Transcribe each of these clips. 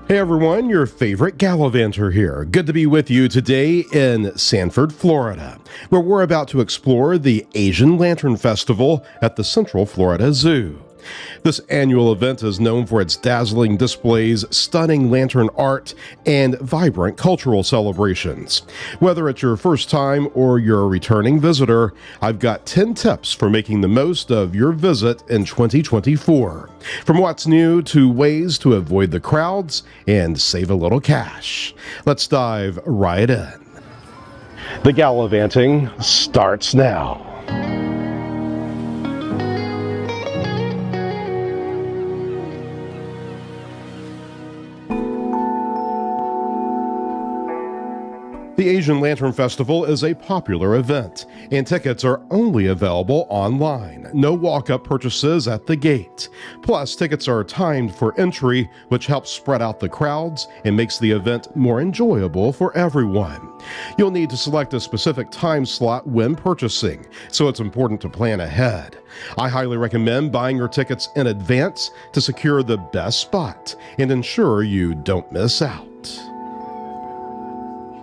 Hey everyone, your favorite Gallivanter here. Good to be with you today in Sanford, Florida, where we're about to explore the Asian Lantern Festival at the Central Florida Zoo. This annual event is known for its dazzling displays, stunning lantern art, and vibrant cultural celebrations. Whether it's your first time or you're a returning visitor, I've got 10 tips for making the most of your visit in 2024. From what's new to ways to avoid the crowds and save a little cash. Let's dive right in. The gallivanting starts now. The Asian Lantern Festival is a popular event, and tickets are only available online. No walk-up purchases at the gate. Plus, tickets are timed for entry, which helps spread out the crowds and makes the event more enjoyable for everyone. You'll need to select a specific time slot when purchasing, so it's important to plan ahead. I highly recommend buying your tickets in advance to secure the best spot and ensure you don't miss out.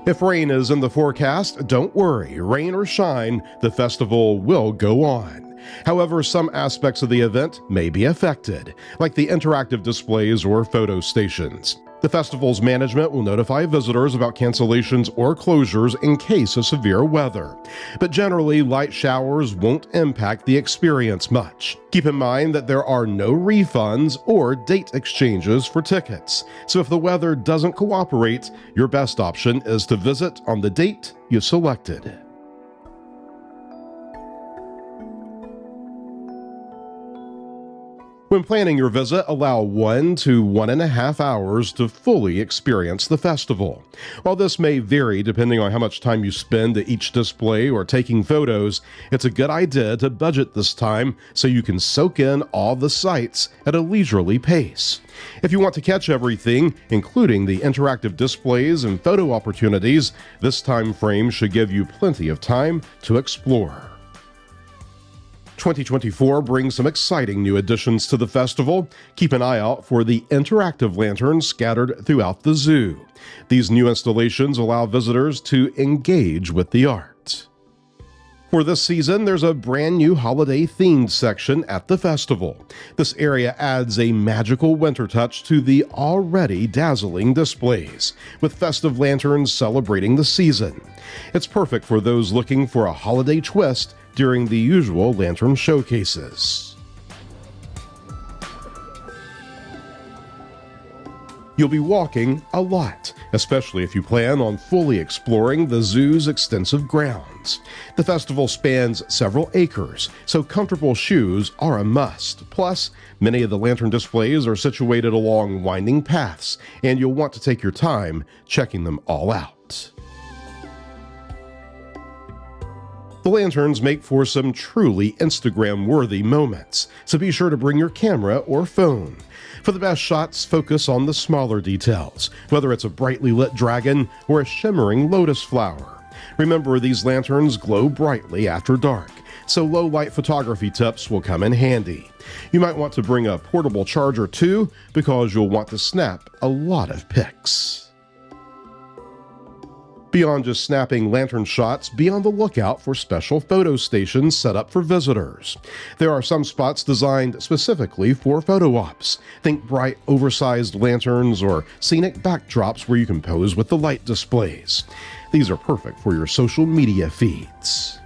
If rain is in the forecast, don't worry. Rain or shine, the festival will go on. However, some aspects of the event may be affected, like the interactive displays or photo stations. The festival's management will notify visitors about cancellations or closures in case of severe weather. But generally, light showers won't impact the experience much. Keep in mind that there are no refunds or date exchanges for tickets. So if the weather doesn't cooperate, your best option is to visit on the date you selected. When planning your visit, allow 1 to 1.5 hours to fully experience the festival. While this may vary depending on how much time you spend at each display or taking photos, it's a good idea to budget this time so you can soak in all the sights at a leisurely pace. If you want to catch everything, including the interactive displays and photo opportunities, this time frame should give you plenty of time to explore. 2024 brings some exciting new additions to the festival. Keep an eye out for the interactive lanterns scattered throughout the zoo. These new installations allow visitors to engage with the art. For this season, there's a brand new holiday-themed section at the festival. This area adds a magical winter touch to the already dazzling displays, with festive lanterns celebrating the season. It's perfect for those looking for a holiday twist during the usual lantern showcases. You'll be walking a lot, especially if you plan on fully exploring the zoo's extensive grounds. The festival spans several acres, so comfortable shoes are a must. Plus, many of the lantern displays are situated along winding paths, and you'll want to take your time checking them all out. The lanterns make for some truly Instagram-worthy moments, so be sure to bring your camera or phone. For the best shots, focus on the smaller details, whether it's a brightly lit dragon or a shimmering lotus flower. Remember, these lanterns glow brightly after dark, so low-light photography tips will come in handy. You might want to bring a portable charger too, because you'll want to snap a lot of pics. Beyond just snapping lantern shots, be on the lookout for special photo stations set up for visitors. There are some spots designed specifically for photo ops. Think bright, oversized lanterns or scenic backdrops where you can pose with the light displays. These are perfect for your social media feeds.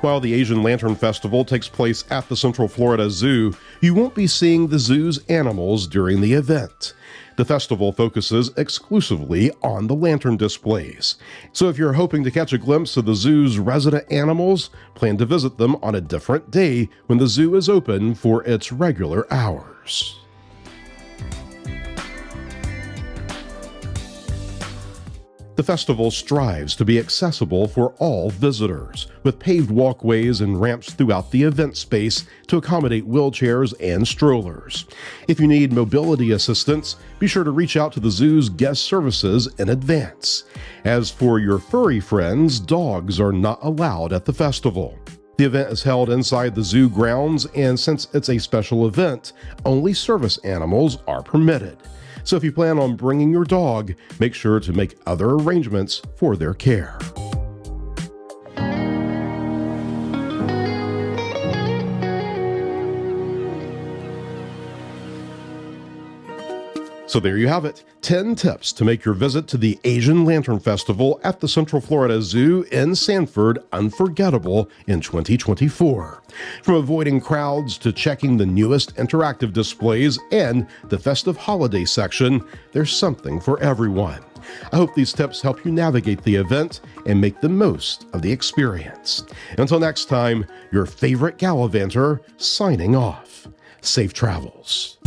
While the Asian Lantern Festival takes place at the Central Florida Zoo, you won't be seeing the zoo's animals during the event. The festival focuses exclusively on the lantern displays. So if you're hoping to catch a glimpse of the zoo's resident animals, plan to visit them on a different day when the zoo is open for its regular hours. The festival strives to be accessible for all visitors, with paved walkways and ramps throughout the event space to accommodate wheelchairs and strollers. If you need mobility assistance, be sure to reach out to the zoo's guest services in advance. As for your furry friends, dogs are not allowed at the festival. The event is held inside the zoo grounds, and since it's a special event, only service animals are permitted. So if you plan on bringing your dog, make sure to make other arrangements for their care. So there you have it, 10 tips to make your visit to the Asian Lantern Festival at the Central Florida Zoo in Sanford unforgettable in 2024. From avoiding crowds to checking the newest interactive displays and the festive holiday section, there's something for everyone. I hope these tips help you navigate the event and make the most of the experience. Until next time, your favorite Gallivanter signing off. Safe travels.